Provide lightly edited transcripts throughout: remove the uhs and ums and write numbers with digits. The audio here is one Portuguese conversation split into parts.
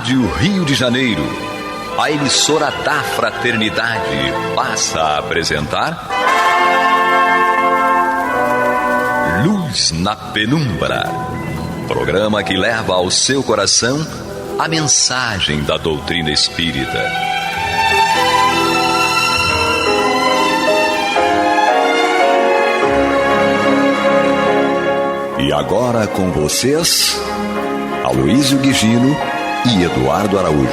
Rádio Rio de Janeiro, a emissora da Fraternidade, passa a apresentar Luz na Penumbra, programa que leva ao seu coração a mensagem da doutrina espírita. E agora com vocês, Aloísio Guigino e Eduardo Araújo,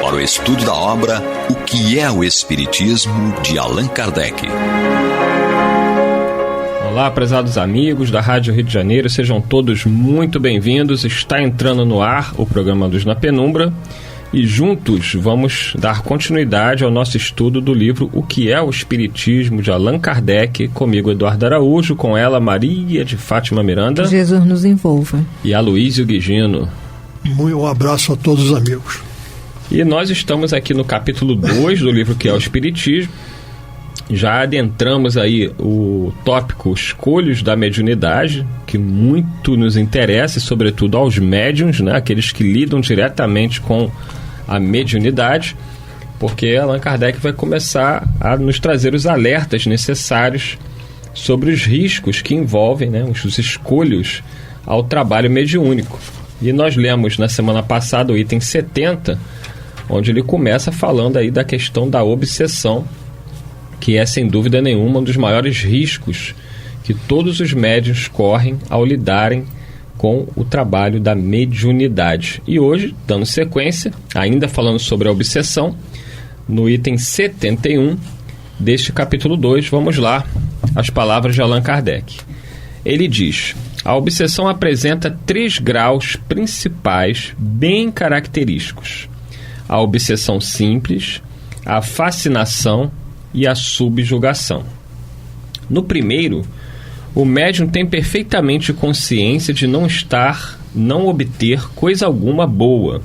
para o estudo da obra O que é o Espiritismo, de Allan Kardec. Olá, prezados amigos da Rádio Rio de Janeiro, sejam todos muito bem-vindos. Está entrando no ar o programa Luz na Penumbra e juntos vamos dar continuidade ao nosso estudo do livro O que é o Espiritismo, de Allan Kardec, comigo Eduardo Araújo, com ela Maria de Fátima Miranda. Que Jesus nos envolva. E Aloísio Guigino. Um abraço a todos os amigos. E nós estamos aqui no capítulo 2 do livro Que é o Espiritismo. Já adentramos aí o tópico Escolhos da Mediunidade, que muito nos interessa, e sobretudo aos médiuns, né? Aqueles que lidam diretamente com a mediunidade, porque Allan Kardec vai começar a nos trazer os alertas necessários sobre os riscos que envolvem, né, os escolhos ao trabalho mediúnico. E nós lemos na semana passada o item 70, onde ele começa falando aí da questão da obsessão, que é sem dúvida nenhuma um dos maiores riscos que todos os médiuns correm ao lidarem com o trabalho da mediunidade. E hoje, dando sequência, ainda falando sobre a obsessão, no item 71 deste capítulo 2, vamos lá, as palavras de Allan Kardec. Ele diz: a obsessão apresenta 3 graus principais bem característicos: a obsessão simples, a fascinação e a subjugação. No primeiro, o médium tem perfeitamente consciência de não obter coisa alguma boa.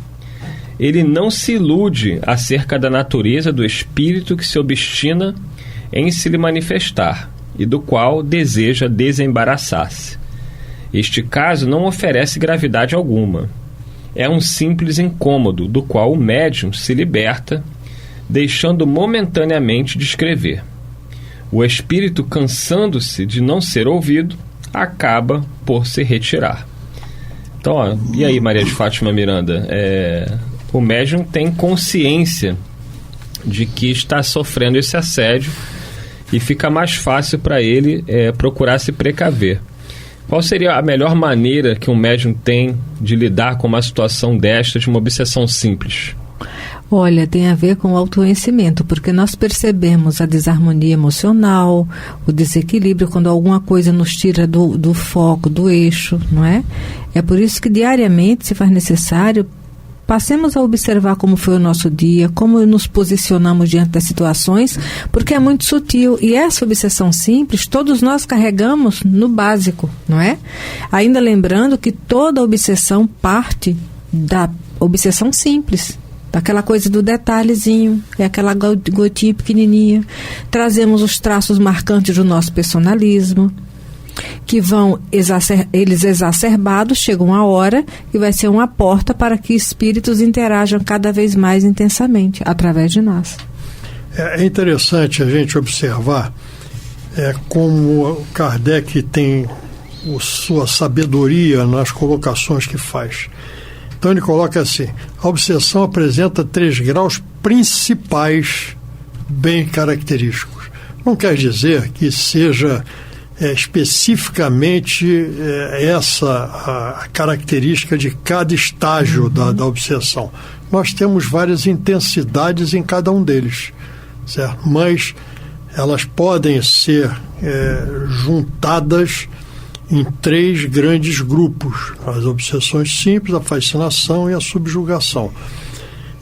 Ele não se ilude acerca da natureza do espírito que se obstina em se lhe manifestar e do qual deseja desembaraçar-se. Este caso não oferece gravidade alguma. É um simples incômodo do qual o médium se liberta, deixando momentaneamente de escrever. O espírito, cansando-se de não ser ouvido, acaba por se retirar. Então, ó, e aí, Maria de Fátima Miranda? O médium tem consciência de que está sofrendo esse assédio e fica mais fácil para ele procurar se precaver. Qual seria a melhor maneira que um médium tem de lidar com uma situação desta, de uma obsessão simples? Olha, tem a ver com o autoconhecimento, porque nós percebemos a desarmonia emocional, o desequilíbrio, quando alguma coisa nos tira do foco, do eixo, não é? É por isso que diariamente, se faz necessário, passemos a observar como foi o nosso dia, como nos posicionamos diante das situações, porque é muito sutil. E essa obsessão simples, todos nós carregamos no básico, não é? Ainda lembrando que toda obsessão parte da obsessão simples, daquela coisa do detalhezinho, é aquela gotinha pequenininha. Trazemos os traços marcantes do nosso personalismo, que vão, eles exacerbados, chegam a hora que vai ser uma porta para que espíritos interajam cada vez mais intensamente através de nós. É interessante a gente observar como Kardec tem sua sabedoria nas colocações que faz. Então ele coloca assim: a obsessão apresenta 3 graus principais bem característicos. Não quer dizer que seja especificamente essa a característica de cada estágio da obsessão. Nós temos várias intensidades em cada um deles, certo? Mas elas podem ser juntadas em 3 grandes grupos: as obsessões simples, a fascinação e a subjugação.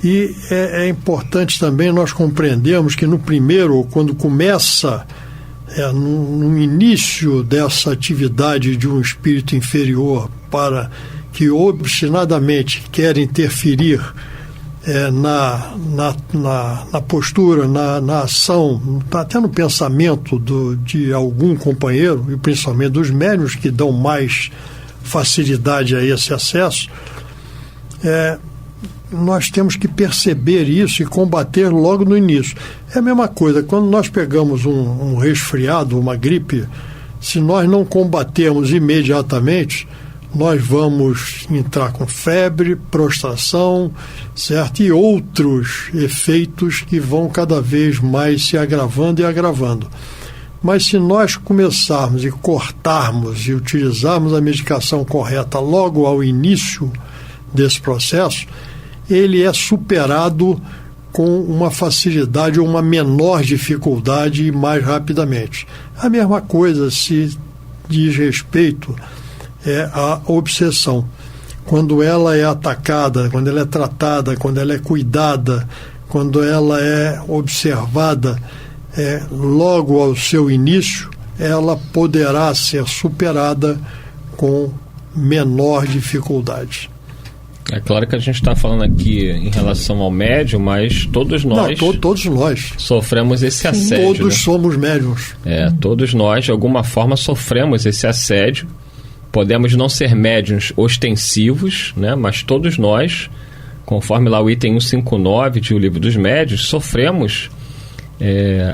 E é importante também nós compreendermos que no primeiro, quando começa no início dessa atividade de um espírito inferior para que obstinadamente quer interferir na postura, na ação, até no pensamento de algum companheiro, e principalmente dos médiuns que dão mais facilidade a esse acesso, nós temos que perceber isso e combater logo no início. É a mesma coisa, quando nós pegamos um resfriado, uma gripe, se nós não combatermos imediatamente, nós vamos entrar com febre, prostração, certo? E outros efeitos que vão cada vez mais se agravando e agravando. Mas se nós começarmos e cortarmos e utilizarmos a medicação correta logo ao início desse processo, ele é superado com uma facilidade ou uma menor dificuldade e mais rapidamente. A mesma coisa se diz respeito à obsessão. Quando ela é atacada, quando ela é tratada, quando ela é cuidada, quando ela é observada logo ao seu início, ela poderá ser superada com menor dificuldade. É claro que a gente está falando aqui em relação ao médium, mas todos nós, todos nós sofremos esse assédio. Todos somos médiums. Todos nós, de alguma forma, sofremos esse assédio. Podemos não ser médiums ostensivos, né? Mas todos nós, conforme lá o item 159 de O Livro dos Médiuns, sofremos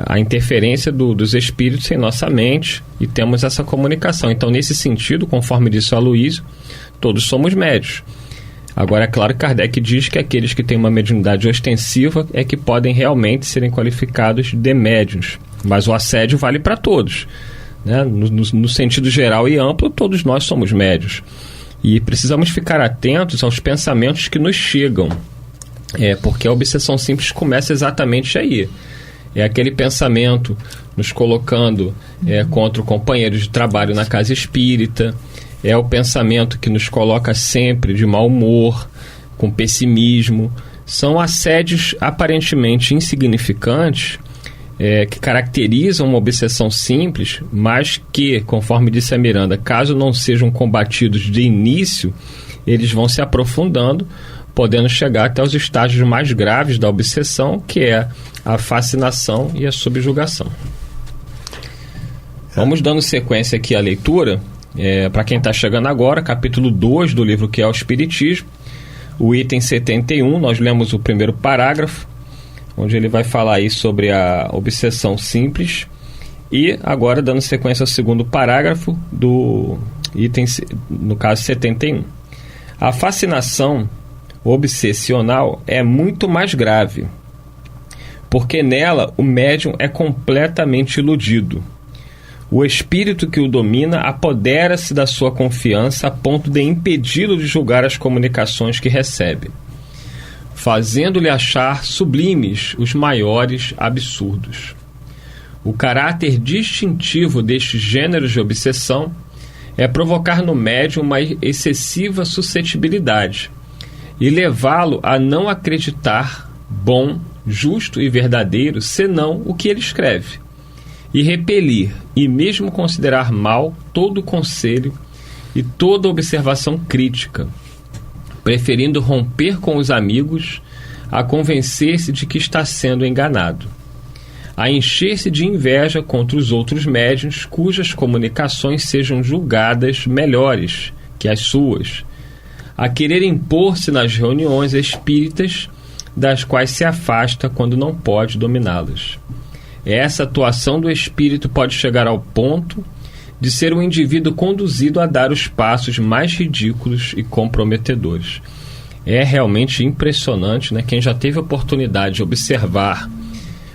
a interferência dos espíritos em nossa mente e temos essa comunicação. Então, nesse sentido, conforme disse o Aloysio, todos somos médiuns. Agora, é claro que Kardec diz que aqueles que têm uma mediunidade ostensiva é que podem realmente serem qualificados de médiuns. Mas o assédio vale para todos, né? No sentido geral e amplo, todos nós somos médiuns. E precisamos ficar atentos aos pensamentos que nos chegam. Porque a obsessão simples começa exatamente aí. É aquele pensamento nos colocando contra o companheiro de trabalho na casa espírita. É o pensamento que nos coloca sempre de mau humor, com pessimismo. São assédios aparentemente insignificantes que caracterizam uma obsessão simples, mas que, conforme disse a Miranda, caso não sejam combatidos de início, eles vão se aprofundando, podendo chegar até os estágios mais graves da obsessão, que é a fascinação e a subjugação. Vamos dando sequência aqui à leitura. Para quem está chegando agora, capítulo 2 do livro que é o Espiritismo, o item 71, nós lemos o primeiro parágrafo, onde ele vai falar aí sobre a obsessão simples, e agora dando sequência ao segundo parágrafo do item, no caso 71. A fascinação obsessional é muito mais grave, porque nela o médium é completamente iludido. O espírito que o domina apodera-se da sua confiança a ponto de impedi-lo de julgar as comunicações que recebe, fazendo-lhe achar sublimes os maiores absurdos. O caráter distintivo destes gêneros de obsessão é provocar no médium uma excessiva suscetibilidade e levá-lo a não acreditar bom, justo e verdadeiro senão o que ele escreve, e repelir e mesmo considerar mal todo conselho e toda observação crítica, preferindo romper com os amigos a convencer-se de que está sendo enganado, a encher-se de inveja contra os outros médiuns cujas comunicações sejam julgadas melhores que as suas, a querer impor-se nas reuniões espíritas das quais se afasta quando não pode dominá-las. Essa atuação do espírito pode chegar ao ponto de ser um indivíduo conduzido a dar os passos mais ridículos e comprometedores. É realmente impressionante, né? Quem já teve a oportunidade de observar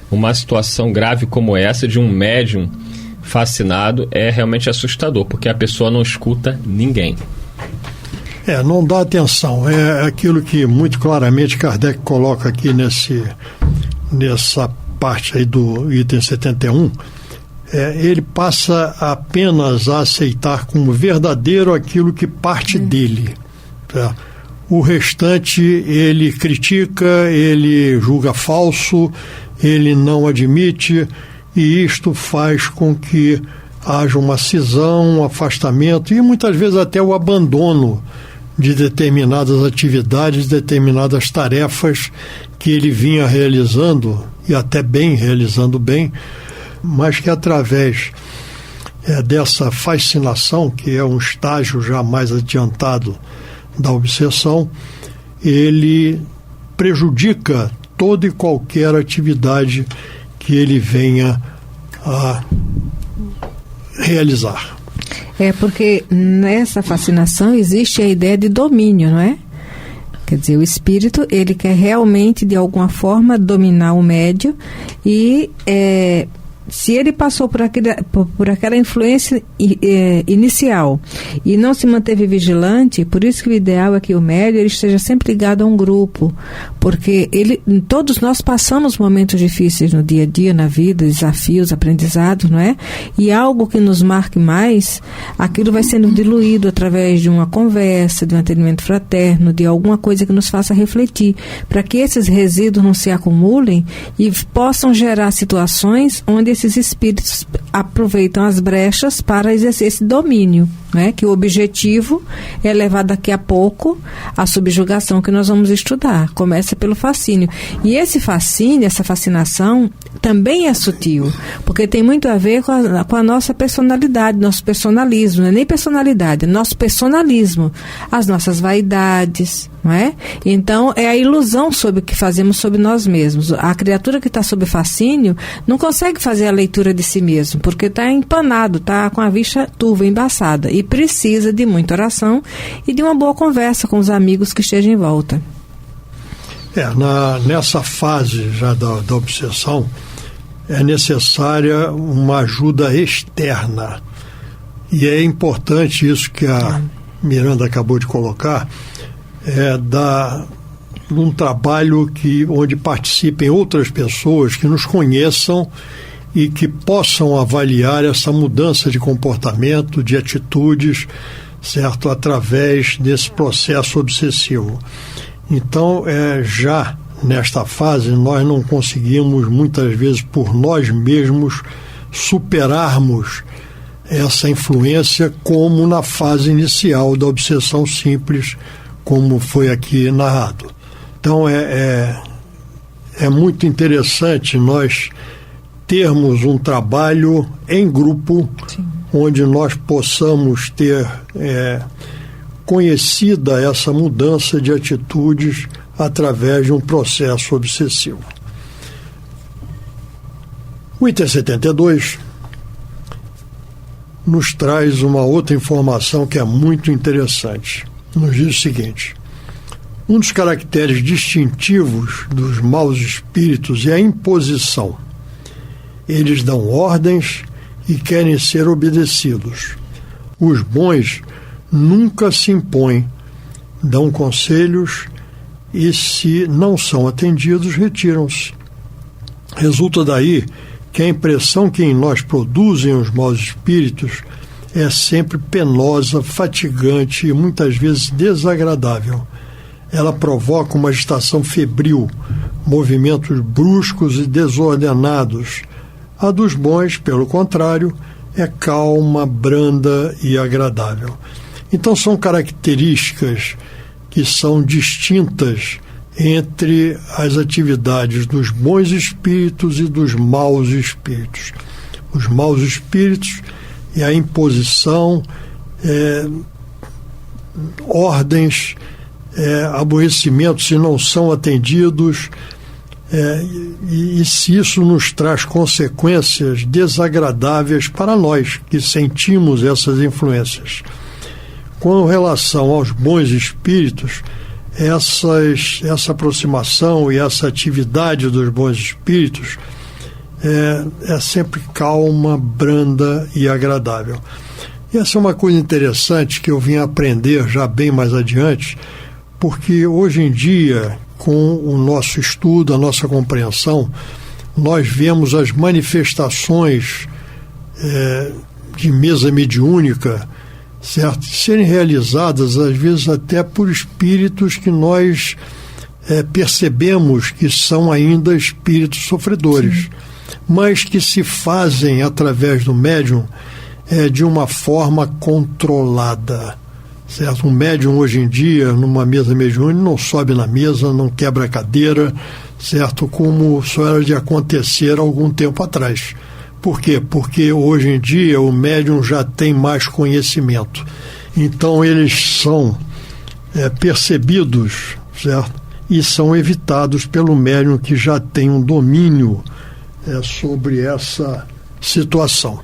uma situação grave como essa de um médium fascinado é realmente assustador, porque a pessoa não escuta ninguém. Não dá atenção. É aquilo que muito claramente Kardec coloca aqui nessa parte aí do item 71, ele passa apenas a aceitar como verdadeiro aquilo que parte dele. Tá? O restante ele critica, ele julga falso, ele não admite, e isto faz com que haja uma cisão, um afastamento e muitas vezes até o abandono de determinadas atividades, determinadas tarefas que ele vinha realizando, e até realizando bem, mas que através dessa fascinação, que é um estágio já mais adiantado da obsessão, ele prejudica toda e qualquer atividade que ele venha a realizar. Porque nessa fascinação existe a ideia de domínio, não é? Quer dizer, o espírito, ele quer realmente, de alguma forma, dominar o médium e se ele passou por aquela influência inicial e não se manteve vigilante, por isso que o ideal é que o médium ele esteja sempre ligado a um grupo, porque todos nós passamos momentos difíceis no dia a dia, na vida, desafios, aprendizados, não é? E algo que nos marque mais, aquilo vai sendo diluído através de uma conversa, de um atendimento fraterno, de alguma coisa que nos faça refletir, para que esses resíduos não se acumulem e possam gerar situações onde esses espíritos aproveitam as brechas para exercer esse domínio, né? Que o objetivo é levar daqui a pouco a subjugação que nós vamos estudar. Começa pelo fascínio. E esse fascínio, essa fascinação, também é sutil, porque tem muito a ver com a nossa personalidade, nosso personalismo, não é nem personalidade, é nosso personalismo, as nossas vaidades, não é? Então, é a ilusão sobre o que fazemos sobre nós mesmos. A criatura que está sob fascínio não consegue fazer a leitura de si mesmo, porque está empanado, está com a vista turva, embaçada, e precisa de muita oração e de uma boa conversa com os amigos que estejam em volta. Nessa fase já da obsessão, é necessária uma ajuda externa. E é importante isso que a Miranda acabou de colocar, de um trabalho onde participem outras pessoas que nos conheçam e que possam avaliar essa mudança de comportamento, de atitudes, certo? Através desse processo obsessivo. Então, já nesta fase, nós não conseguimos, muitas vezes, por nós mesmos, superarmos essa influência como na fase inicial da obsessão simples, como foi aqui narrado. Então, é muito interessante nós termos um trabalho em grupo, sim, onde nós possamos ter conhecida essa mudança de atitudes através de um processo obsessivo. O item 72 nos traz uma outra informação que é muito interessante. Nos diz o seguinte: um dos caracteres distintivos dos maus espíritos é a imposição. Eles dão ordens e querem ser obedecidos. Os bons nunca se impõem, dão conselhos e, se não são atendidos, retiram-se. Resulta daí que a impressão que em nós produzem os maus espíritos é sempre penosa, fatigante e muitas vezes desagradável. Ela provoca uma agitação febril, movimentos bruscos e desordenados. A dos bons, pelo contrário, é calma, branda e agradável. Então são características que são distintas entre as atividades dos bons espíritos e dos maus espíritos. Os maus espíritos é a imposição, ordens, aborrecimentos se não são atendidos, e se isso nos traz consequências desagradáveis para nós que sentimos essas influências. Com relação aos bons espíritos, essa aproximação e essa atividade dos bons espíritos é sempre calma, branda e agradável. E essa é uma coisa interessante que eu vim aprender já bem mais adiante, porque hoje em dia, com o nosso estudo, a nossa compreensão, nós vemos as manifestações de mesa mediúnica, certo? Serem realizadas, às vezes, até por espíritos que nós percebemos que são ainda espíritos sofredores, sim, mas que se fazem através do médium de uma forma controlada, certo? Um médium hoje em dia, numa mesa mediúnica, não sobe na mesa, não quebra a cadeira, certo? Como só era de acontecer há algum tempo atrás. Por quê? Porque hoje em dia o médium já tem mais conhecimento. Então eles são percebidos, certo? e são evitados pelo médium que já tem um domínio sobre essa situação.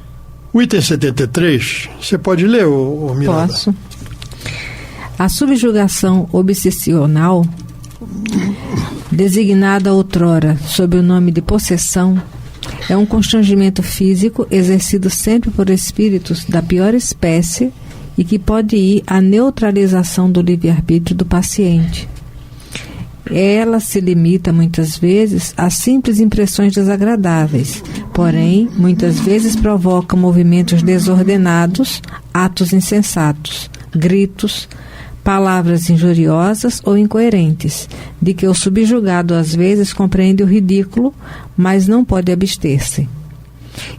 O item 73, você pode ler, Miranda? Posso. A subjugação obsessional, designada outrora sob o nome de possessão, é um constrangimento físico exercido sempre por espíritos da pior espécie e que pode ir à neutralização do livre-arbítrio do paciente. Ela se limita muitas vezes a simples impressões desagradáveis, porém, muitas vezes provoca movimentos desordenados, atos insensatos, gritos, palavras injuriosas ou incoerentes, de que o subjugado às vezes compreende o ridículo, mas não pode abster-se.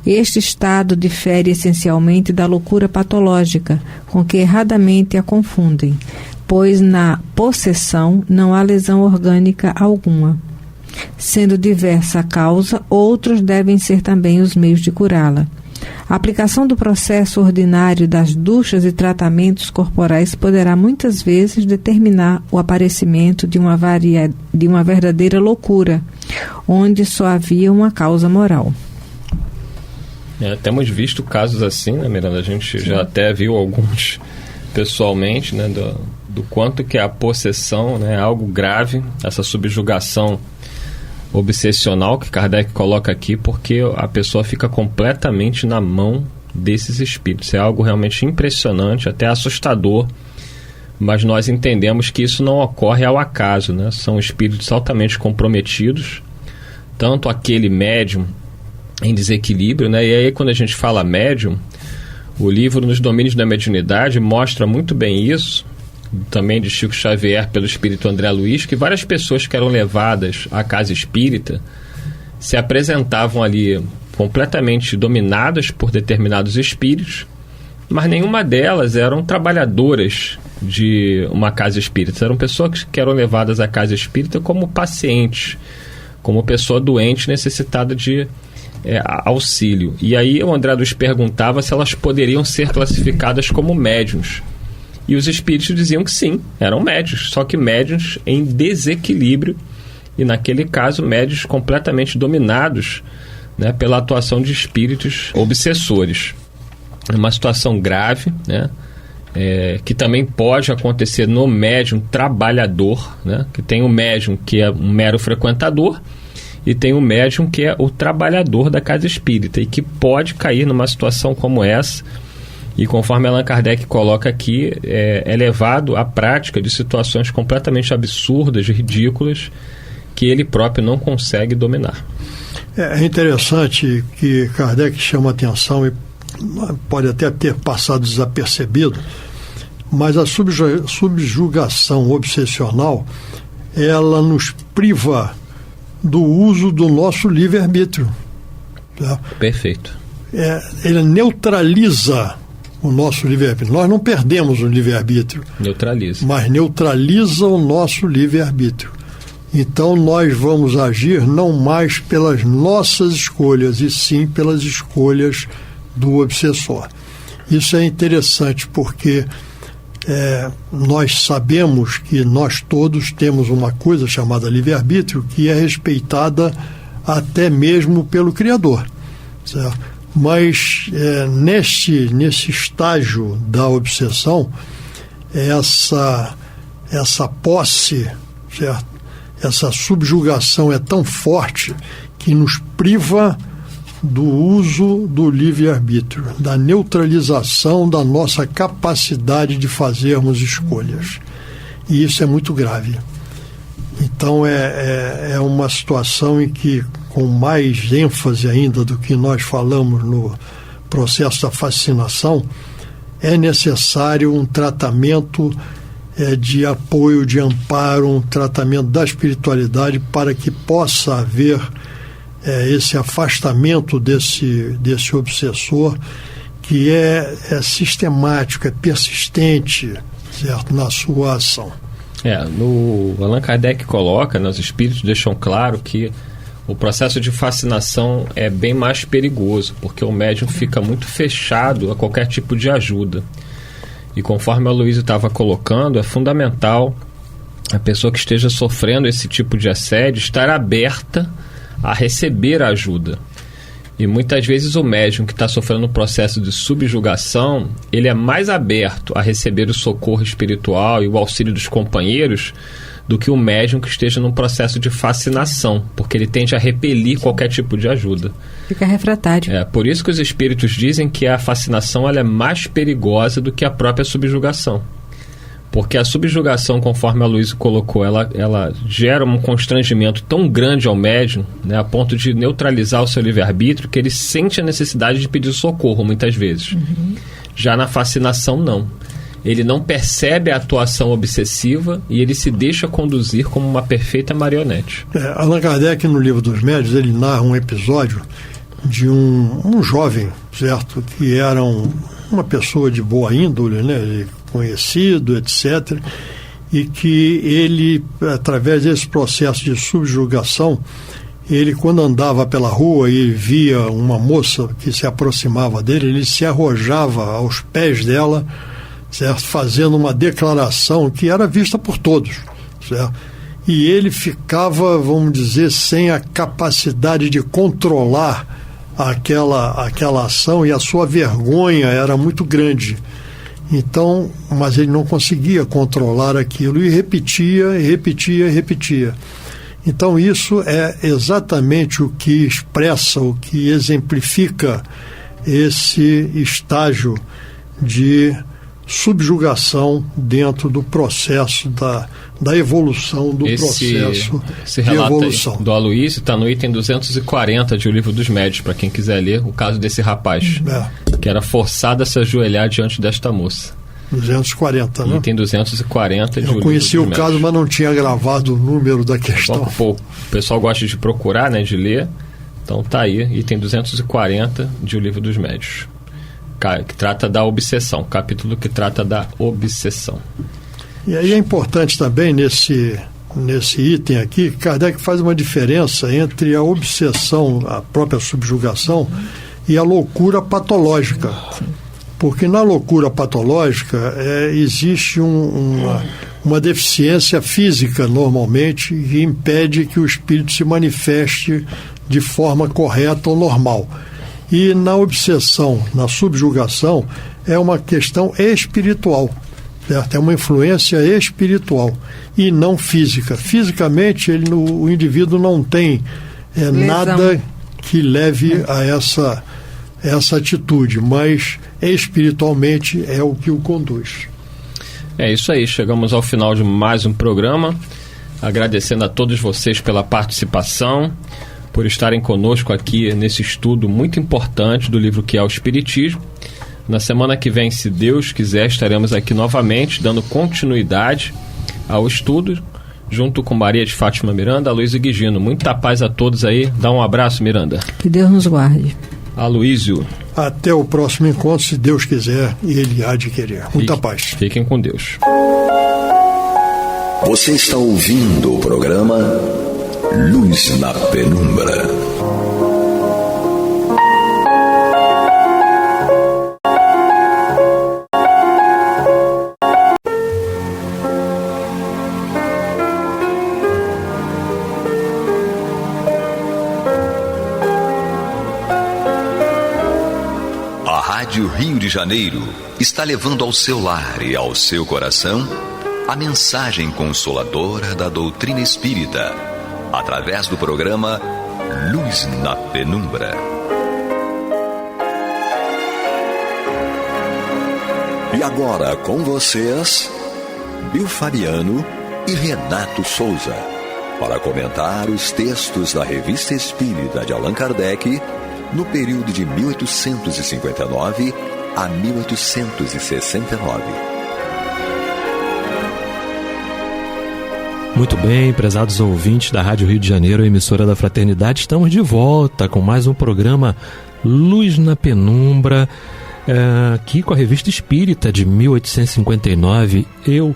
Este estado difere essencialmente da loucura patológica, com que erradamente a confundem, pois na possessão não há lesão orgânica alguma. Sendo diversa a causa, outros devem ser também os meios de curá-la. A aplicação do processo ordinário das duchas e tratamentos corporais poderá muitas vezes determinar o aparecimento de uma verdadeira loucura, onde só havia uma causa moral. Temos visto casos assim, né, Miranda? A gente já até viu alguns pessoalmente, né, do quanto que a possessão, né, é algo grave, essa subjugação obsessional que Kardec coloca aqui, porque a pessoa fica completamente na mão desses espíritos. É algo realmente impressionante, até assustador, mas nós entendemos que isso não ocorre ao acaso, né? São espíritos altamente comprometidos, tanto aquele médium em desequilíbrio, né? E aí quando a gente fala médium, o livro Nos Domínios da Mediunidade mostra muito bem isso, também de Chico Xavier pelo espírito André Luiz, que várias pessoas que eram levadas à casa espírita se apresentavam ali completamente dominadas por determinados espíritos, mas nenhuma delas eram trabalhadoras de uma casa espírita. Eram pessoas que eram levadas à casa espírita como pacientes, como pessoa doente necessitada de auxílio. E aí o André Luiz perguntava se elas poderiam ser classificadas como médiuns. E os espíritos diziam que sim, eram médiuns, só que médiuns em desequilíbrio, e naquele caso médiuns completamente dominados, né, pela atuação de espíritos obsessores. É uma situação grave, né, que também pode acontecer no médium trabalhador, né, que tem o médium que é um mero frequentador e tem o médium que é o trabalhador da casa espírita e que pode cair numa situação como essa. E conforme Allan Kardec coloca aqui, é levado à prática de situações completamente absurdas, ridículas, que ele próprio não consegue dominar. É interessante que Kardec chama atenção, e pode até ter passado desapercebido, mas a subjugação obsessional, ela nos priva do uso do nosso livre-arbítrio. Tá? Perfeito. Ele neutraliza o nosso livre-arbítrio. Nós não perdemos o livre-arbítrio. Neutraliza. Mas neutraliza o nosso livre-arbítrio. Então nós vamos agir não mais pelas nossas escolhas, e sim pelas escolhas do obsessor. Isso é interessante porque nós sabemos que nós todos temos uma coisa chamada livre-arbítrio que é respeitada até mesmo pelo Criador, certo? Mas nesse estágio da obsessão, essa posse, certo? Essa subjugação é tão forte que nos priva do uso do livre-arbítrio, da neutralização da nossa capacidade de fazermos escolhas. E isso é muito grave. Então é uma situação em que, com mais ênfase ainda do que nós falamos no processo da fascinação, é necessário um tratamento de apoio, de amparo, um tratamento da espiritualidade para que possa haver esse afastamento desse obsessor, que é sistemático, é persistente, certo, na sua ação. No Allan Kardec coloca, os espíritos deixam claro que o processo de fascinação é bem mais perigoso, porque o médium fica muito fechado a qualquer tipo de ajuda. E conforme a Luísa estava colocando, é fundamental a pessoa que esteja sofrendo esse tipo de assédio estar aberta a receber ajuda. E muitas vezes o médium que está sofrendo um processo de subjugação, ele é mais aberto a receber o socorro espiritual e o auxílio dos companheiros do que o médium que esteja num processo de fascinação, porque ele tende a repelir qualquer tipo de ajuda. Fica refratário. Por isso que os espíritos dizem que a fascinação ela é mais perigosa do que a própria subjugação. Porque a subjugação, conforme a Luísa colocou, ela gera um constrangimento tão grande ao médium, né, a ponto de neutralizar o seu livre-arbítrio, que ele sente a necessidade de pedir socorro, muitas vezes. Já na fascinação, não. Ele não percebe a atuação obsessiva e ele se deixa conduzir como uma perfeita marionete. Allan Kardec, no Livro dos Médiuns, ele narra um episódio de um jovem, certo, que era uma pessoa de boa índole, né, conhecido, etc., e que ele, através desse processo de subjugação, ele, quando andava pela rua e via uma moça que se aproximava dele, ele se arrojava aos pés dela, certo? Fazendo uma declaração que era vista por todos, certo? E ele ficava, vamos dizer, sem a capacidade de controlar aquela ação, e a sua vergonha era muito grande. Então, mas ele não conseguia controlar aquilo e repetia. Então isso é exatamente o que expressa, o que exemplifica esse estágio de subjugação dentro do processo da evolução, do processo de evolução. Do Aloysio está no item 240 de O Livro dos Médiuns, para quem quiser ler o caso desse rapaz, que era forçado a se ajoelhar diante desta moça. 240, né? Item 240 de O Livro dos Médiuns. Eu conheci o caso, mas não tinha gravado o número da questão. Bom, o pessoal gosta de procurar, né, de ler. Então tá aí, item 240 de O Livro dos Médiuns, que trata da obsessão, capítulo que trata da obsessão. E aí é importante também nesse item aqui, Kardec faz uma diferença entre a obsessão, a própria subjugação, e a loucura patológica. Porque na loucura patológica existe uma deficiência física, normalmente, que impede que o espírito se manifeste de forma correta ou normal. E na obsessão, na subjugação, é uma questão espiritual, certo? É uma influência espiritual e não física. Fisicamente, o indivíduo não tem nada que leve a essa atitude, mas espiritualmente é o que o conduz. É isso aí, chegamos ao final de mais um programa, agradecendo a todos vocês pela participação, por estarem conosco aqui nesse estudo muito importante do livro que é o Espiritismo. Na semana que vem, se Deus quiser, estaremos aqui novamente, dando continuidade ao estudo, junto com Maria de Fátima Miranda, Aloysio Guigino. Muita paz a todos aí. Dá um abraço, Miranda. Que Deus nos guarde. Aloysio. Até o próximo encontro, se Deus quiser, e Ele há de querer. Muita paz. Fiquem com Deus. Você está ouvindo o programa Luz na Penumbra. A Rádio Rio de Janeiro está levando ao seu lar e ao seu coração a mensagem consoladora da doutrina espírita, através do programa Luz na Penumbra. E agora com vocês, Bill Fabiano e Renato Souza, para comentar os textos da Revista Espírita de Allan Kardec no período de 1859 a 1869. Muito bem, prezados ouvintes da Rádio Rio de Janeiro, emissora da Fraternidade, estamos de volta com mais um programa Luz na Penumbra, aqui com a Revista Espírita de 1859, eu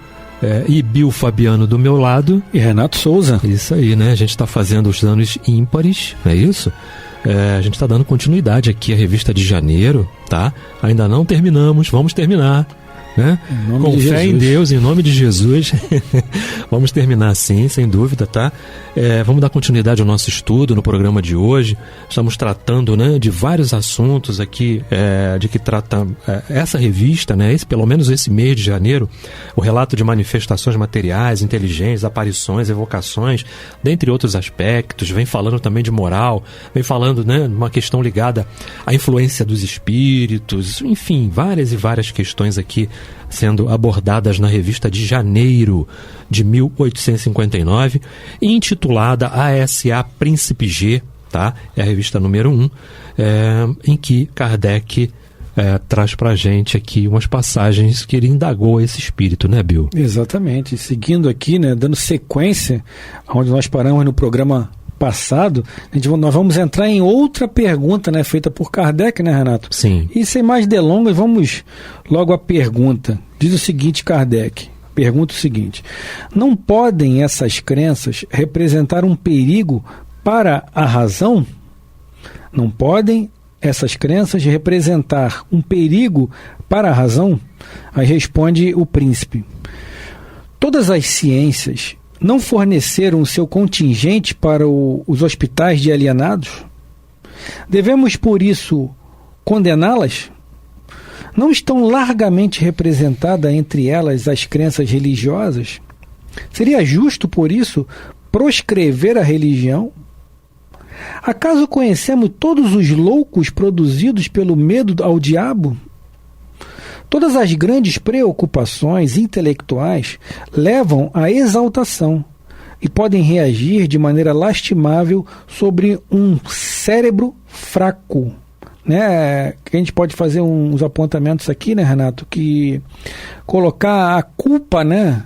e Bill Fabiano do meu lado. E Renato Souza. Isso aí, né? A gente está fazendo os anos ímpares, não é isso? A gente está dando continuidade aqui à Revista de Janeiro, tá? Ainda não terminamos, vamos terminar. né? Com fé em Deus, em nome de Jesus. Vamos terminar assim, sem dúvida, tá? Vamos dar continuidade ao nosso estudo no programa de hoje. Estamos tratando, né, de vários assuntos aqui, de que trata essa revista, né? Pelo menos esse mês de janeiro, o relato de manifestações materiais, inteligentes, aparições, evocações, dentre outros aspectos. Vem falando também de moral, vem falando, né, de uma questão ligada à influência dos espíritos, enfim, várias e várias questões aqui sendo abordadas na revista de janeiro de 1859, intitulada ASA Príncipe G, tá? É a revista número 1, em que Kardec traz pra gente aqui umas passagens que ele indagou esse espírito, né, Bill? Exatamente. Seguindo aqui, né, dando sequência onde nós paramos no programa passado, nós vamos entrar em outra pergunta, né, feita por Kardec, né, Renato? Sim. E sem mais delongas, vamos logo à pergunta. Diz o seguinte, Kardec, pergunta o seguinte: não podem essas crenças representar um perigo para a razão? Não podem essas crenças representar um perigo para a razão? Aí responde o príncipe: todas as ciências não forneceram o seu contingente para os hospitais de alienados? Devemos, por isso, condená-las? Não estão largamente representadas entre elas as crenças religiosas? Seria justo, por isso, proscrever a religião? Acaso conhecemos todos os loucos produzidos pelo medo ao diabo? Todas as grandes preocupações intelectuais levam à exaltação e podem reagir de maneira lastimável sobre um cérebro fraco. Né? Que a gente pode fazer uns apontamentos aqui, né, Renato? Que colocar a culpa, né?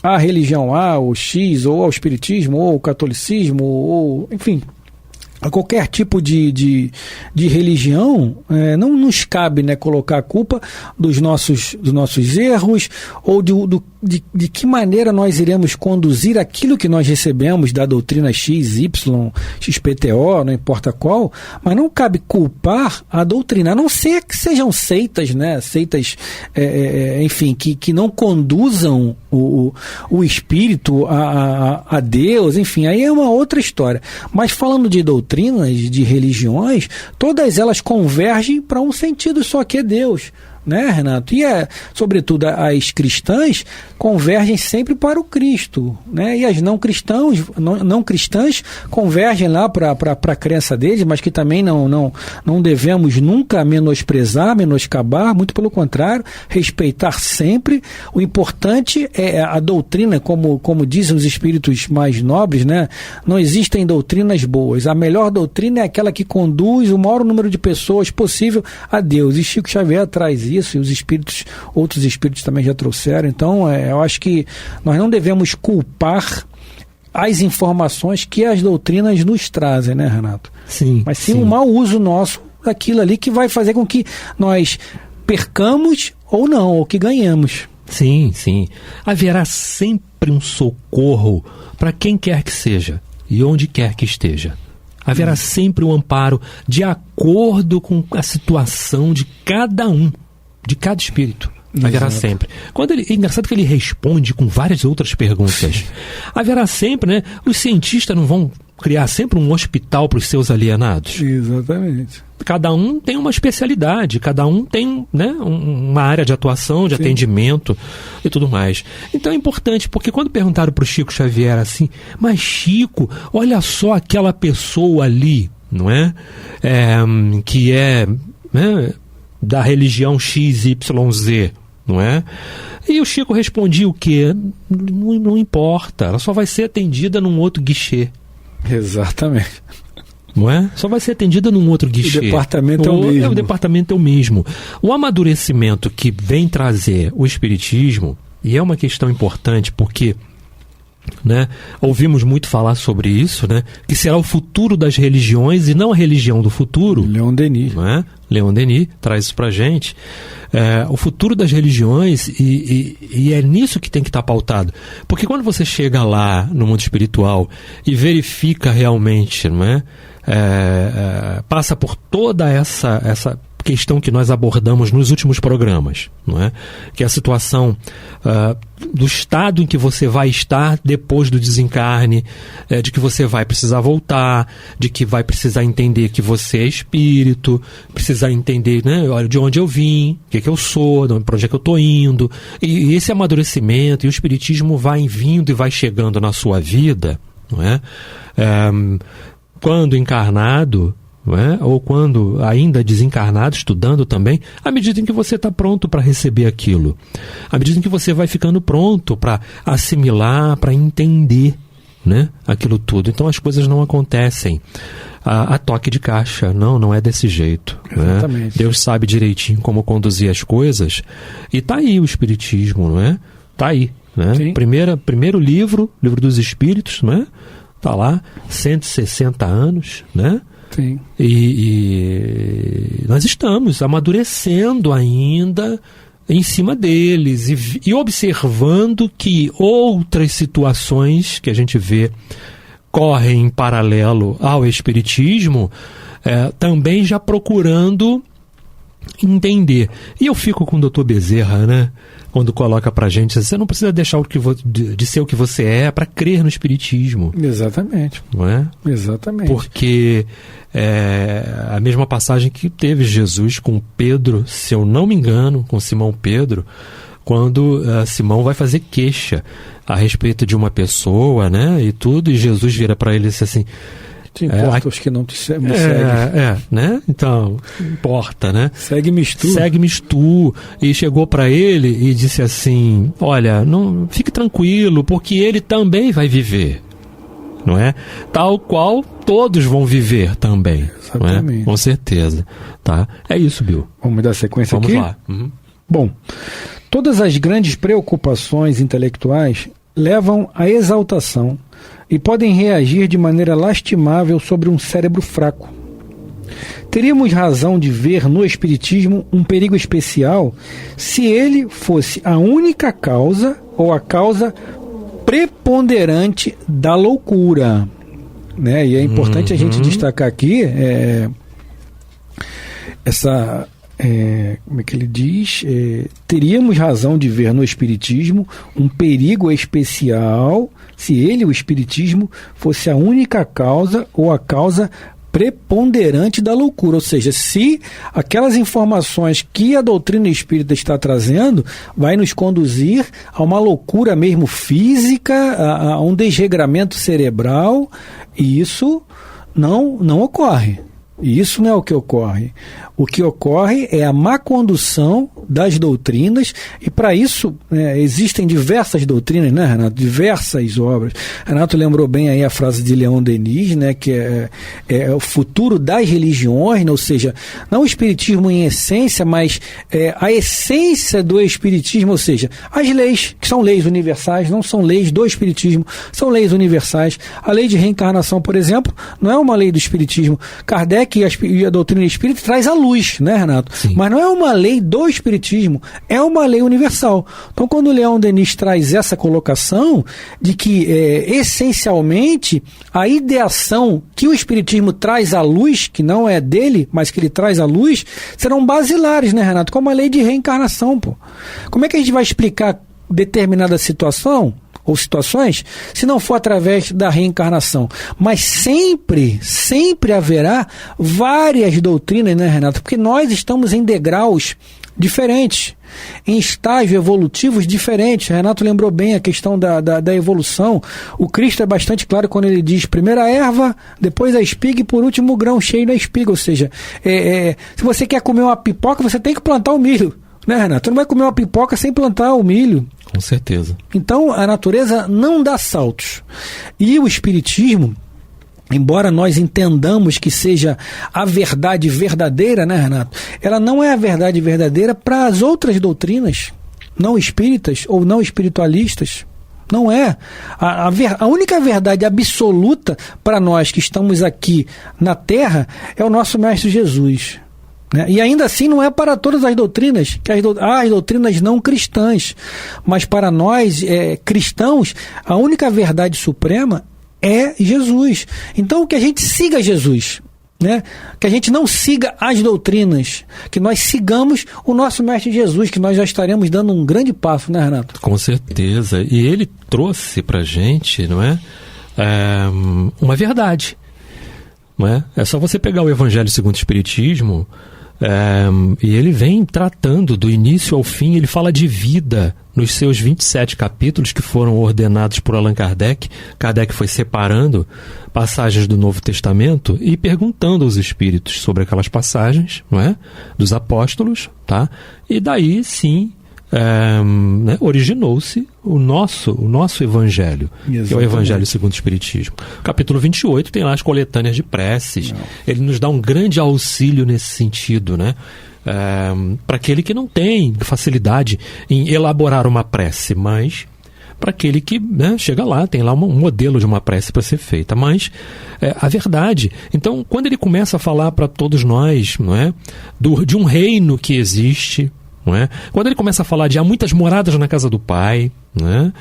A religião A, ou X, ou ao espiritismo, ou ao catolicismo, ou enfim, a qualquer tipo de religião, não nos cabe, né, colocar a culpa dos nossos erros, ou de que maneira nós iremos conduzir aquilo que nós recebemos da doutrina X, Y, XPTO, não importa qual, mas não cabe culpar a doutrina, a não ser que sejam seitas, né, enfim, que não conduzam o espírito a Deus, enfim, aí é uma outra história. Mas falando de doutrinas, de religiões, todas elas convergem para um sentido só, que é Deus. Né, Renato? E, sobretudo, as cristãs convergem sempre para o Cristo, né? E as não cristãs convergem lá para a crença deles, mas que também não devemos nunca menoscabar, muito pelo contrário, respeitar sempre. O importante é a doutrina, como dizem os espíritos mais nobres, né? Não existem doutrinas boas. A melhor doutrina é aquela que conduz o maior número de pessoas possível a Deus. E Chico Xavier traz isso, e outros espíritos também já trouxeram. Então, eu acho que nós não devemos culpar as informações que as doutrinas nos trazem, né, Renato? Sim. Mas sim um mau uso nosso daquilo ali, que vai fazer com que nós percamos ou não, ou que ganhemos. Sim, sim. Haverá sempre um socorro para quem quer que seja e onde quer que esteja. Haverá sempre um amparo de acordo com a situação de cada um, de cada espírito. Haverá sempre. É engraçado que ele responde com várias outras perguntas. Haverá sempre, né? Os cientistas não vão criar sempre um hospital para os seus alienados? Exatamente. Cada um tem uma especialidade, cada um tem, né, uma área de atuação, de atendimento e tudo mais. Então é importante, porque quando perguntaram para o Chico Xavier assim, mas Chico, olha só aquela pessoa ali, não é? Que é, né, da religião XYZ, não é? E o Chico respondia o quê? Não importa, ela só vai ser atendida num outro guichê. Exatamente. Não é? Só vai ser atendida num outro guichê. O departamento é o mesmo. O departamento é o mesmo. O amadurecimento que vem trazer o Espiritismo, e é uma questão importante porque, né, ouvimos muito falar sobre isso, né, que será o futuro das religiões e não a religião do futuro. Leon Denis. Não é? Leon Denis traz isso pra gente. O futuro das religiões, e é nisso que tem que estar pautado. Porque quando você chega lá no mundo espiritual e verifica realmente, não é? Passa por toda essa questão que nós abordamos nos últimos programas, não é? Que é a situação do estado em que você vai estar depois do desencarne, de que você vai precisar voltar, de que vai precisar entender que você é espírito, precisar entender, né, olha, de onde eu vim, o que eu sou, para onde é que eu estou indo, e esse amadurecimento, e o espiritismo vai vindo e vai chegando na sua vida, não é? Quando encarnado, não é? Ou quando ainda desencarnado, estudando também, à medida em que você está pronto para receber aquilo, à medida em que você vai ficando pronto para assimilar, para entender, né, aquilo tudo. Então as coisas não acontecem a toque de caixa, não é desse jeito, né? Deus sabe direitinho como conduzir as coisas, e está aí o Espiritismo, não é? Está aí, né? Primeiro livro dos Espíritos, né? Está lá, 160 anos, né? Sim. E nós estamos amadurecendo ainda em cima deles e observando que outras situações que a gente vê correm em paralelo ao Espiritismo, também já procurando entender. E eu fico com o Dr. Bezerra, né? Quando coloca pra gente, você não precisa deixar de ser o que você é para crer no Espiritismo. Exatamente. Não é? Exatamente. Porque a mesma passagem que teve Jesus com Pedro, se eu não me engano, com Simão Pedro, quando Simão vai fazer queixa a respeito de uma pessoa, né? E tudo, e Jesus vira para ele e diz assim: te importa os que não te seguem. Né? Então, importa, né? Segue-me tu. E chegou para ele e disse assim: olha, não fique tranquilo, porque ele também vai viver, não é? Tal qual todos vão viver também. Exatamente. Não é? Com certeza. Tá? É isso, Bill. Vamos dar sequência aqui? Vamos lá. Uhum. Bom, todas as grandes preocupações intelectuais levam à exaltação e podem reagir de maneira lastimável sobre um cérebro fraco. Teríamos razão de ver no Espiritismo um perigo especial se ele fosse a única causa ou a causa preponderante da loucura, né? E é importante a gente destacar aqui como é que ele diz? Teríamos razão de ver no Espiritismo um perigo especial se ele, o Espiritismo, fosse a única causa ou a causa preponderante da loucura, ou seja, se aquelas informações que a doutrina espírita está trazendo vai nos conduzir a uma loucura mesmo física, a um desregramento cerebral, e isso não ocorre. E isso não é o que ocorre. O que ocorre é a má condução das doutrinas, e para isso existem diversas doutrinas, né, Renato? Diversas obras. Renato lembrou bem aí a frase de Leon Denis, né, que é o futuro das religiões, né? Ou seja, não o espiritismo em essência, mas a essência do espiritismo, ou seja, as leis, que são leis universais, não são leis do espiritismo, são leis universais. A lei de reencarnação, por exemplo, não é uma lei do espiritismo. Kardec e a doutrina espírita traz à luz, né, Renato? Sim. Mas não é uma lei do espiritismo, é uma lei universal. Então, quando o Leon Denis traz essa colocação de que, essencialmente, a ideação que o espiritismo traz à luz, que não é dele, mas que ele traz à luz, serão basilares, né, Renato? Como a lei de reencarnação, pô. Como é que a gente vai explicar determinada situação ou situações, se não for através da reencarnação? Mas sempre haverá várias doutrinas, né, Renato? Porque nós estamos em degraus diferentes, em estágios evolutivos diferentes. Renato lembrou bem a questão da evolução. O Cristo é bastante claro quando ele diz: primeiro a erva, depois a espiga e por último o grão cheio na espiga. Ou seja, se você quer comer uma pipoca, você tem que plantar o milho, né, Renato? Você não vai comer uma pipoca sem plantar o milho. Com certeza. Então, a natureza não dá saltos. E o Espiritismo, embora nós entendamos que seja a verdade verdadeira, né, Renato? Ela não é a verdade verdadeira para as outras doutrinas não espíritas ou não espiritualistas. Não é. A única verdade absoluta para nós que estamos aqui na Terra é o nosso Mestre Jesus. E ainda assim não é para todas as doutrinas, que as doutrinas não cristãs, mas para nós cristãos, a única verdade suprema é Jesus. Então que a gente siga Jesus, né? Que a gente não siga as doutrinas, que nós sigamos o nosso Mestre Jesus, que nós já estaremos dando um grande passo, né, Renato? Com certeza. E ele trouxe pra gente, não é? Uma verdade. Não é? É só você pegar o Evangelho segundo o Espiritismo, e ele vem tratando do início ao fim, ele fala de vida nos seus 27 capítulos que foram ordenados por Allan Kardec. Kardec foi separando passagens do Novo Testamento e perguntando aos espíritos sobre aquelas passagens, não é? Dos apóstolos, tá? E daí sim né, originou-se o nosso Evangelho, Exatamente. que é o Evangelho segundo o Espiritismo. Capítulo 28 tem lá as coletâneas de preces. Ele nos dá um grande auxílio nesse sentido, né? Para aquele que não tem facilidade em elaborar uma prece, mas para aquele que, né, chega lá, tem lá um modelo de uma prece para ser feita, mas a verdade. Então, quando ele começa a falar para todos nós, não é, de um reino que existe, não é? Quando ele começa a falar de há muitas moradas na casa do Pai, né?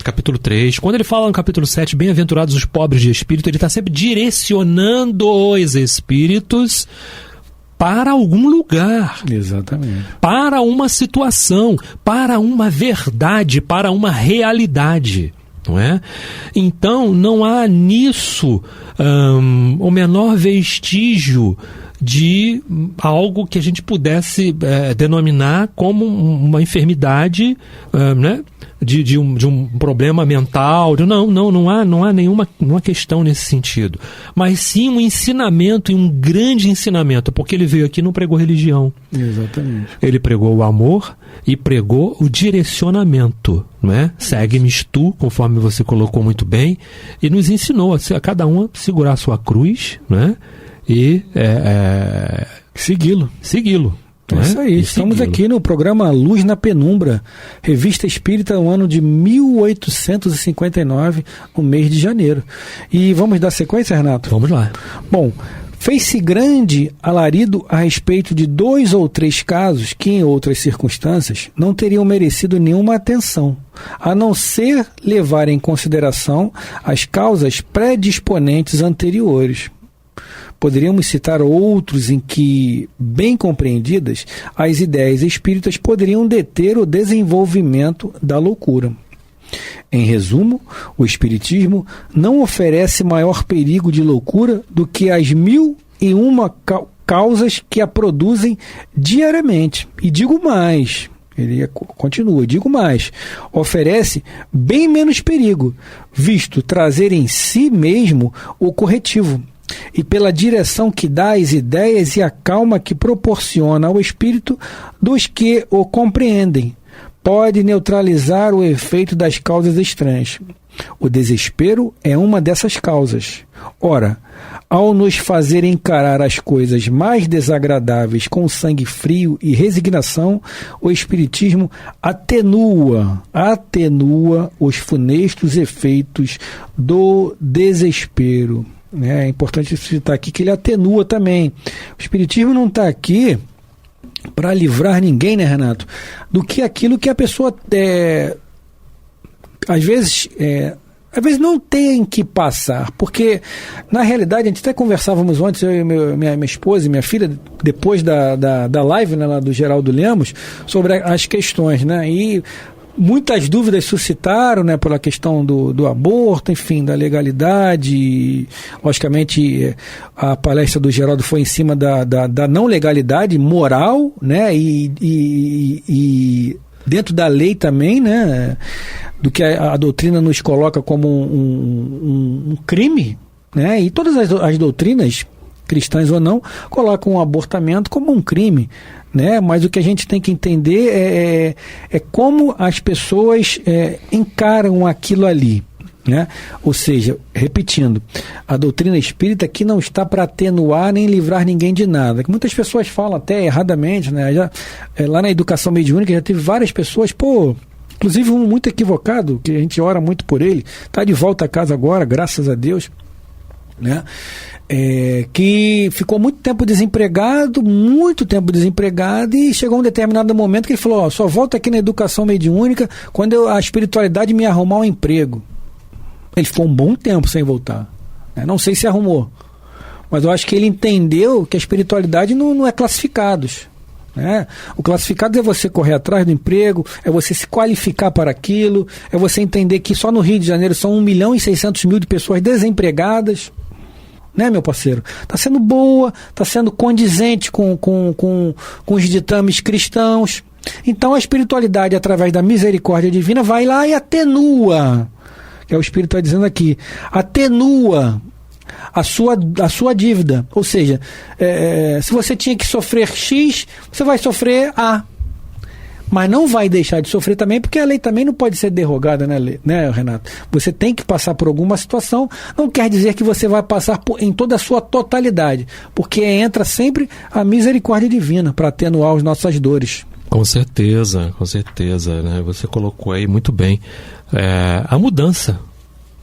Capítulo 3, quando ele fala no capítulo 7, bem-aventurados os pobres de espírito, ele está sempre direcionando os espíritos para algum lugar. Exatamente. Para uma situação, para uma verdade, para uma realidade. Não é? Então, não há nisso o menor vestígio de algo que a gente pudesse denominar como uma enfermidade, né? de um problema mental. Não há nenhuma questão nesse sentido. Mas sim um ensinamento, e um grande ensinamento, porque ele veio aqui e não pregou religião. Exatamente. Ele pregou o amor e pregou o direcionamento, não é? Segue-me tu, conforme você colocou muito bem, e nos ensinou a cada um a segurar a sua cruz, né? E segui-lo. É isso aí, estamos aqui no programa Luz na Penumbra, Revista Espírita, no ano de 1859, no mês de janeiro. E vamos dar sequência, Renato? Vamos lá. Bom, fez-se grande alarido a respeito de 2 ou 3 casos que, em outras circunstâncias, não teriam merecido nenhuma atenção, a não ser levar em consideração as causas predisponentes anteriores. Poderíamos citar outros em que, bem compreendidas, as ideias espíritas poderiam deter o desenvolvimento da loucura. Em resumo, o Espiritismo não oferece maior perigo de loucura do que as 1001 causas que a produzem diariamente. E digo mais, ele continua, digo mais, oferece bem menos perigo, visto trazer em si mesmo o corretivo, e pela direção que dá às ideias e a calma que proporciona ao espírito dos que o compreendem, pode neutralizar o efeito das causas estranhas. O desespero é uma dessas causas. Ora, ao nos fazer encarar as coisas mais desagradáveis com sangue frio e resignação, o Espiritismo atenua os funestos efeitos do desespero. É importante citar aqui que ele atenua também. O Espiritismo não está aqui para livrar ninguém, né, Renato, do que aquilo que a pessoa às vezes não tem que passar, porque na realidade, a gente até conversávamos ontem, eu e minha esposa e minha filha, depois da live, né, lá do Geraldo Lemos, sobre as questões, né, e muitas dúvidas suscitaram, né, pela questão do aborto, enfim, da legalidade. Logicamente, a palestra do Geraldo foi em cima da não legalidade moral, né, e dentro da lei também, né, do que a doutrina nos coloca como um crime, né, e todas as doutrinas, cristãs ou não, colocam o abortamento como um crime, né? Mas o que a gente tem que entender é como as pessoas encaram aquilo ali, né? Ou seja, repetindo, a doutrina espírita aqui não está para atenuar nem livrar ninguém de nada, que muitas pessoas falam até erradamente, né? Lá na educação mediúnica já teve várias pessoas, inclusive um muito equivocado, que a gente ora muito por ele, está de volta a casa agora, graças a Deus, né? Que ficou muito tempo desempregado, e chegou um determinado momento que ele falou: só volto aqui na educação mediúnica quando a espiritualidade me arrumar um emprego. Ele ficou um bom tempo sem voltar, né? Não sei se arrumou, Mas eu acho que ele entendeu que a espiritualidade não é classificados. Né? O classificado é você correr atrás do emprego, é você se qualificar para aquilo, é você entender que só no Rio de Janeiro são 1.600.000 de pessoas desempregadas. Né, meu parceiro? Está sendo boa, está sendo condizente com os ditames cristãos. Então a espiritualidade, através da misericórdia divina, vai lá e atenua, que é o Espírito está dizendo aqui, atenua a sua dívida. Ou seja, se você tinha que sofrer X, você vai sofrer A. Mas não vai deixar de sofrer também, porque a lei também não pode ser derrogada, né, Renato? Você tem que passar por alguma situação, não quer dizer que você vai passar em toda a sua totalidade, porque entra sempre a misericórdia divina para atenuar as nossas dores. Com certeza, né? Você colocou aí muito bem a mudança,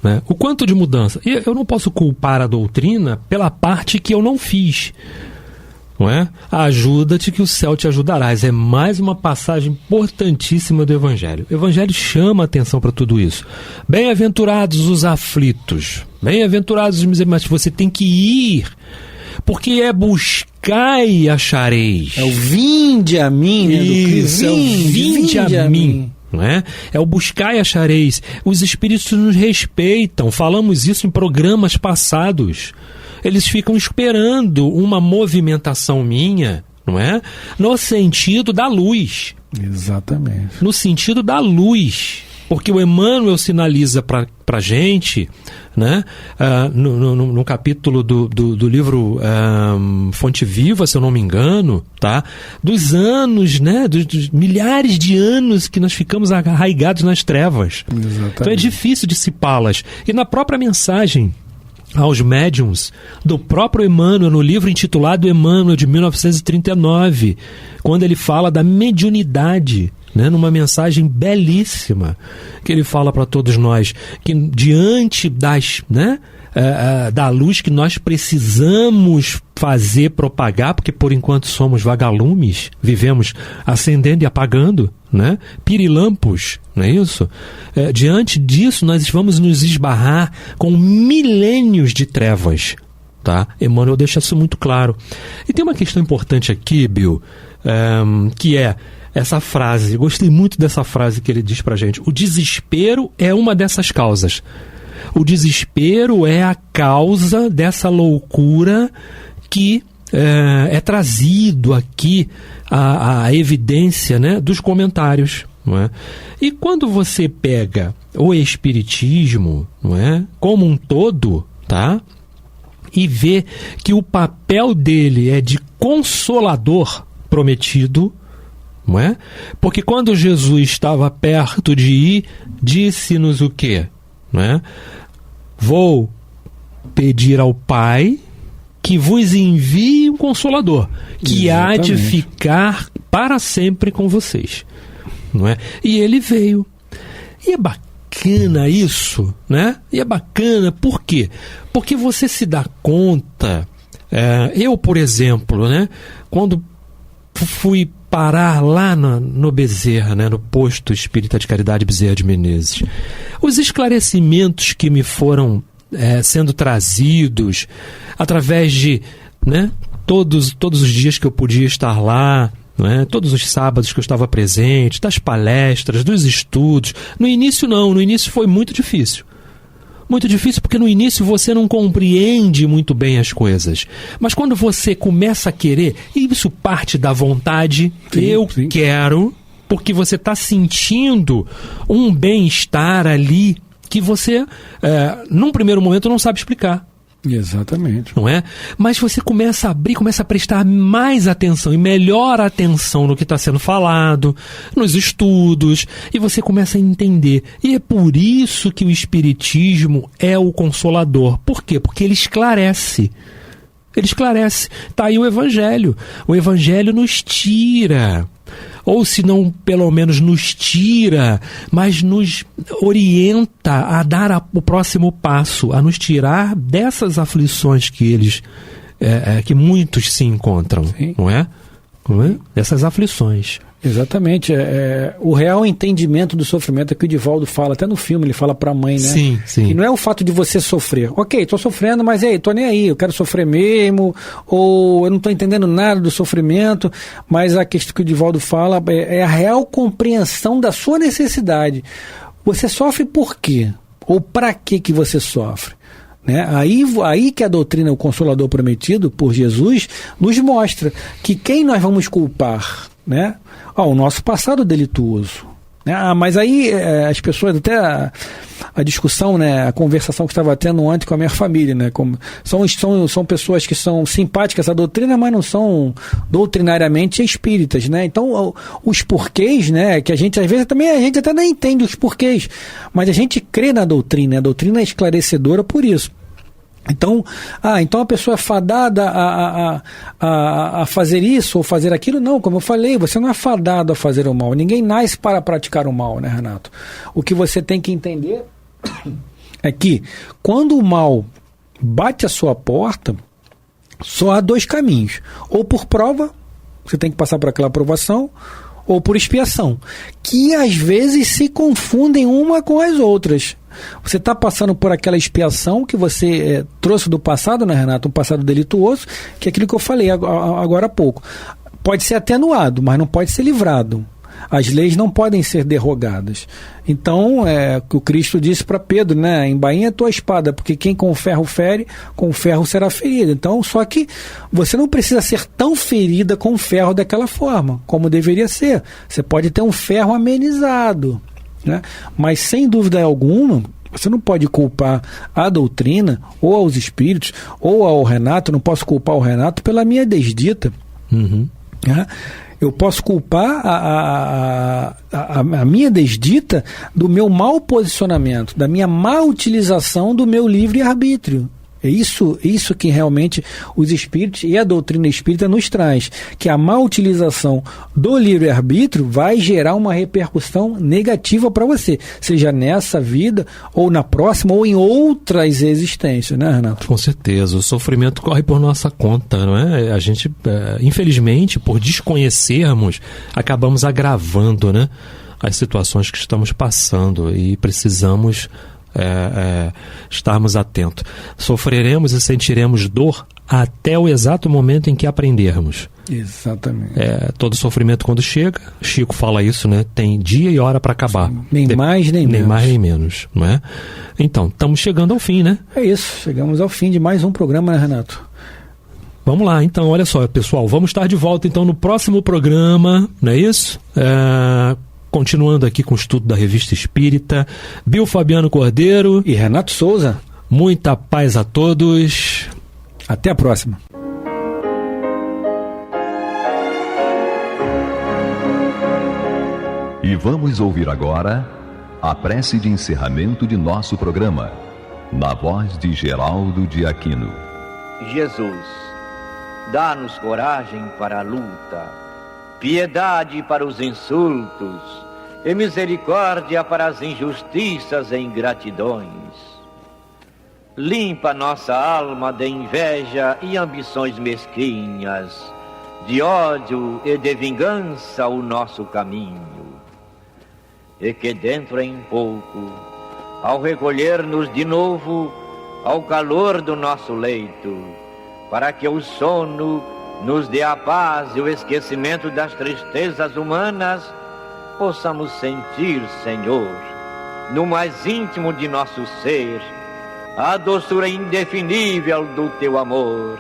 né? O quanto de mudança. E eu não posso culpar a doutrina pela parte que eu não fiz. Não é? Ajuda-te que o céu te ajudarás. É mais uma passagem importantíssima do Evangelho. O Evangelho chama a atenção para tudo isso. Bem-aventurados os aflitos, bem-aventurados os miseráveis. Você tem que ir, porque é buscar e achareis. É o vinde a mim, né, isso, é o vinde a mim. Não é? É o buscar e achareis. Os espíritos nos respeitam. Falamos isso em programas passados. Eles ficam esperando uma movimentação minha, não é? No sentido da luz. Exatamente. No sentido da luz. Porque o Emmanuel sinaliza para a gente, né? No capítulo do livro Fonte Viva, se eu não me engano, tá? Dos anos, né? Dos milhares de anos que nós ficamos arraigados nas trevas. Exatamente. Então é difícil dissipá-las. E na própria mensagem aos médiuns do próprio Emmanuel, no livro intitulado Emmanuel, de 1939, quando ele fala da mediunidade, né, numa mensagem belíssima, que ele fala para todos nós, que diante da luz que nós precisamos fazer propagar, porque por enquanto somos vagalumes, vivemos acendendo e apagando, né? Pirilampos, não é isso? Diante disso nós vamos nos esbarrar com milênios de trevas, tá? Emmanuel deixa isso muito claro. E tem uma questão importante aqui, Bill, que é essa frase. Eu gostei muito dessa frase que ele diz pra gente: o desespero é uma dessas causas. O desespero é a causa dessa loucura que é trazido aqui a evidência, né, dos comentários, não é? E quando você pega o Espiritismo, não é, como um todo, tá, e vê que o papel dele é de consolador prometido, não é? Porque quando Jesus estava perto de ir, disse-nos o quê? Não é? Vou pedir ao Pai que vos envie um Consolador, que há de ficar para sempre com vocês, não é? E ele veio. E é bacana isso, né? E é bacana, por quê? Porque você se dá conta, eu, por exemplo, né? Quando fui parar lá no Bezerra, né, no posto Espírita de Caridade Bezerra de Menezes, os esclarecimentos que me foram sendo trazidos através de, né, todos os dias que eu podia estar lá, né, todos os sábados que eu estava presente, das palestras, dos estudos. No início não, no início foi muito difícil. Muito difícil porque no início você não compreende muito bem as coisas. Mas quando você começa a querer, e isso parte da vontade, sim. Quero, porque você está sentindo um bem-estar ali que você, num primeiro momento, não sabe explicar. Exatamente. Não é? Mas você começa a abrir, começa a prestar mais atenção e melhor atenção no que está sendo falado, nos estudos, e você começa a entender. E é por isso que o Espiritismo é o Consolador. Por quê? Porque ele esclarece. Ele esclarece. Está aí o Evangelho. O Evangelho nos tira. Ou se não, pelo menos nos tira, mas nos orienta a dar o próximo passo, a nos tirar dessas aflições que eles, que muitos se encontram, sim. Não é? não é? Essas aflições. Exatamente. O real entendimento do sofrimento é que o Divaldo fala, até no filme ele fala para a mãe, né? Sim, sim. E não é o fato de você sofrer. Ok, tô sofrendo, mas tô nem aí, eu quero sofrer mesmo, ou eu não tô entendendo nada do sofrimento, mas a questão que o Divaldo fala é a real compreensão da sua necessidade. Você sofre por quê? Ou para que você sofre? Né? Aí que a doutrina, o Consolador prometido por Jesus, nos mostra que quem nós vamos culpar? Né? O nosso passado delituoso. Né? Mas aí as pessoas, até a discussão, né, a conversação que estava tendo ontem com a minha família, né, são pessoas que são simpáticas à doutrina, mas não são doutrinariamente espíritas. Né? Então, os porquês, né, que a gente, às vezes, também a gente até não entende os porquês, mas a gente crê na doutrina, a doutrina é esclarecedora por isso. Então a pessoa é fadada a fazer isso ou fazer aquilo? Não, como eu falei, você não é fadado a fazer o mal. Ninguém nasce para praticar o mal, né, Renato? O que você tem que entender é que quando o mal bate a sua porta, só há dois caminhos. Ou por prova, você tem que passar por aquela provação, ou por expiação, que às vezes se confundem uma com as outras. Você está passando por aquela expiação que você trouxe do passado, né, Renato? Um passado delituoso, que é aquilo que eu falei agora há pouco. Pode ser atenuado, mas não pode ser livrado. As leis não podem ser derrogadas. Então, o Cristo disse para Pedro, né, embainha a tua espada, porque quem com ferro fere, com ferro será ferido. Então, só que você não precisa ser tão ferida com o ferro daquela forma, como deveria ser. Você pode ter um ferro amenizado, né? Mas, sem dúvida alguma, você não pode culpar a doutrina, ou aos espíritos, ou ao Renato. Não posso culpar o Renato pela minha desdita. Uhum. Né? Eu posso culpar a minha desdita do meu mau posicionamento, da minha má utilização do meu livre-arbítrio. É isso que realmente os espíritos e a doutrina espírita nos traz, que a má utilização do livre-arbítrio vai gerar uma repercussão negativa para você, seja nessa vida, ou na próxima, ou em outras existências, né, Renato? Com certeza, o sofrimento corre por nossa conta, não é? A gente, infelizmente, por desconhecermos, acabamos agravando, né, as situações que estamos passando e precisamos estarmos atentos. Sofreremos e sentiremos dor até o exato momento em que aprendermos. Exatamente. Todo sofrimento, quando chega, Chico fala isso, né? Tem dia e hora para acabar. Nem mais nem menos. Nem mais nem menos, não é? Então, estamos chegando ao fim, né? É isso, chegamos ao fim de mais um programa, né, Renato? Vamos lá, então, olha só, pessoal, vamos estar de volta então no próximo programa, não é isso? Continuando aqui com o estudo da Revista Espírita, Bill Fabiano Cordeiro e Renato Souza. Muita paz a todos. Até a próxima. E vamos ouvir agora a prece de encerramento de nosso programa, na voz de Geraldo de Aquino. Jesus, dá-nos coragem para a luta, piedade para os insultos e misericórdia para as injustiças e ingratidões. Limpa nossa alma de inveja e ambições mesquinhas, de ódio e de vingança o nosso caminho. E que dentro em pouco, ao recolher-nos de novo ao calor do nosso leito, para que o sono nos dê a paz e o esquecimento das tristezas humanas, possamos sentir, Senhor, no mais íntimo de nosso ser, a doçura indefinível do Teu amor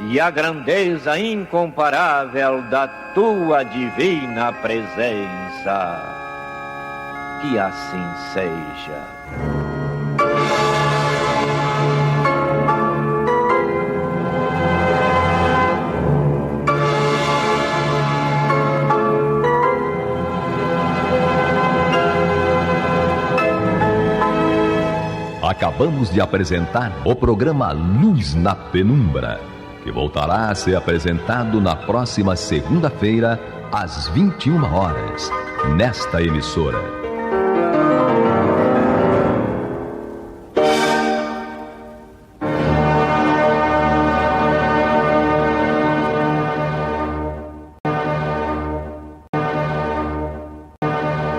e a grandeza incomparável da Tua divina presença. Que assim seja. Acabamos de apresentar o programa Luz na Penumbra, que voltará a ser apresentado na próxima segunda-feira, às 21 horas, nesta emissora.